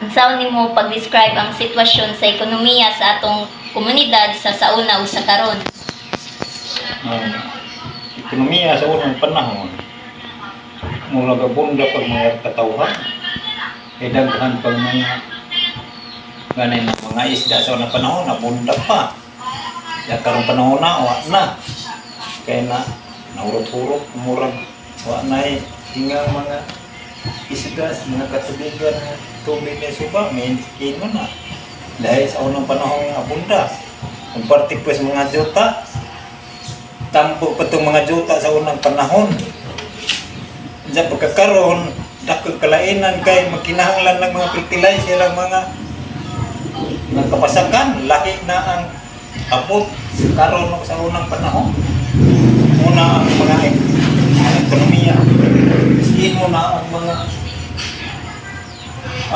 Unsaon nimo pag-describe ang sitwasyon sa ekonomiya sa atong komunidad sa sauna o sa karon? Ang ekonomiya sa unang panahon, mula gabunda pag mga katawhan, kay daghan pag mga ganay na mga isda sa unang panahon, nabunda pa. Ya karong panahon na, wa na. Kaya na, naurot-urot, umurag, wa na hingang mga isda, mga katubigan, tubig na suba, may kino na. Dahil sa unang panahon nga abunda. Kung partikos mga juta, tampo pa itong mga juta sa unang panahon. Diyan pagkakaroon, dakong kalainan kay magkinahanglan ng mga fertilizer ang mga kapasakan. Lahi na ang abot karon sa unang panahon. Una ang mga ekonomiya. Iskin mo na ang mga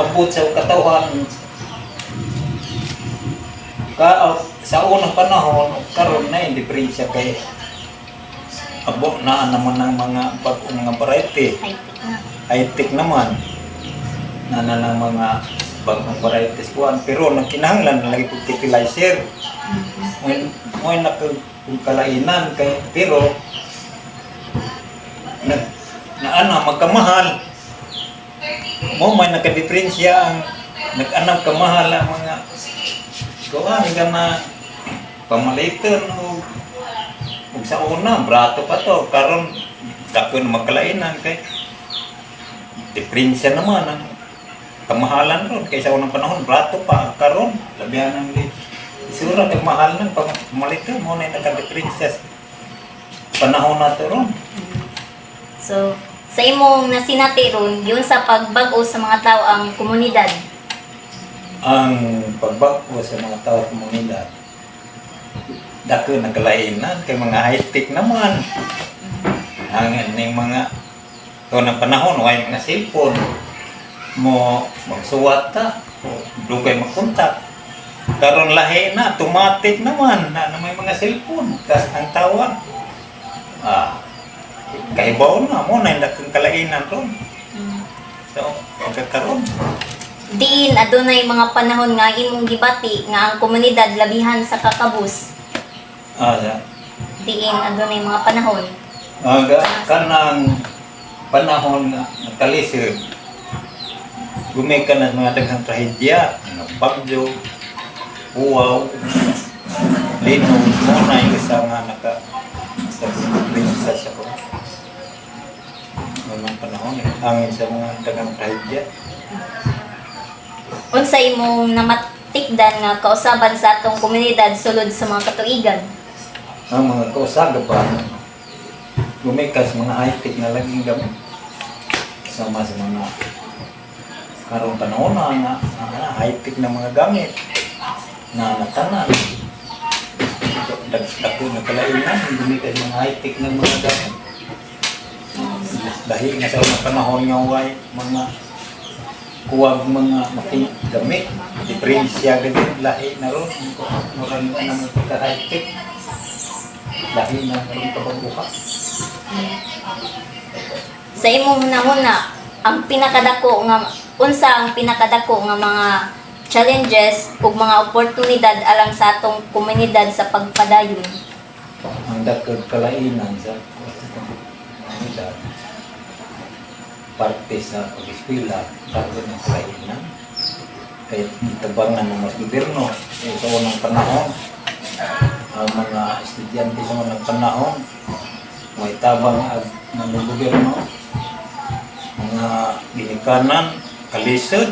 abot sa katawhan. Sa unang panahon, karon na yung diferensya kay abot na naman ng mga variety. High-tech naman na ng mga bagong varieties kuan, pero nagkinahanglan na lagi pag fertilizer. Mo kalainan kay pero magkamahal. Mo may nakadiferensya ang nag-anam kamahal ang mga kuan na pamalitan o sa una, brato pa to. Karon dako na magkalainan kay diferensya naman ang kamahalan ron. Kaysa unang panahon, brato pa. Karon labihan ng isura, nagmahal ng pamalitan mo na yung nakadiferensya sa panahon na to ron. So, sa imong nasinati ron, yun sa pagbago sa mga tao ang komunidad. Ang pagbago sa mga tao sa komunidad, dako nagkalainan kay mga high-tech naman. Ang mga ng panahon, way mga cellphone mo magsuwat ta, dugay makontak. Karon lahi na, automatic naman na may mga cellphone. Kas ang tawag, kaibaw na mo na yung kalainan ron. So, pagkakaroon. Diin adunay mga panahon nga imong gibati nga ang komunidad labihan sa kakabus. Diin adunay mga panahon. Kanang panahon nga nakalisod, gumikan ng mga daghang trahedya, bagyo, uwaw, linog, mo na yung isa nga naka-prinsess ako. Noong panahon, hangin sa mga daghang trahedya. Unsa imong namatikdan nga kausaban sa atong komunidad sulod sa mga katuigan? Ang mga kausaga pa, gumikas mga high-tech na laging gamit. Kasama sa mga karong panahon na high-tech na mga gamit na natanan. Dako na kalainan, gumikas mga high-tech na mga gamit. Dahil nga sa mga panahon nga way mga kuwag mga gamit, diferensya ganyan, lahi na ron. Murang na mga pagka-high-tech, lahi na ron kababuka. Sa imong hunahuna, ang pinakadako nga unsa ang pinakadako nga mga challenges ug mga oportunidad alang sa atong komunidad sa pagpadayon? Ang dakod kalainan sa komunidad, parte sa pag-eskwela, parte ng kalainan, kaya tabangan ng mga gobyerno. Sa unang panahon, ang mga estudyante sa unang panahon, may tabang ng gobyerno, mga ginikanan, kalisod,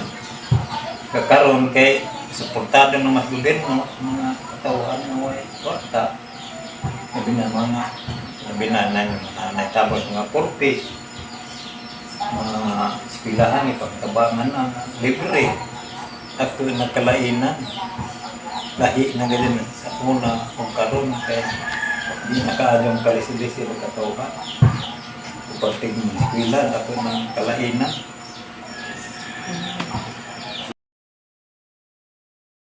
kakaroon kay suportado ng mas gobyerno, mga katawhan na may kwarta, nabi na naitabang mga purpose, mga eskwelahan, ipagtabangan na libre, at nagkalainan, lahi na ganyan sa una kung karoon kay di nakaadong kalisod-lisod ang katawhan. Pagting eskwela, ako ng kalainan.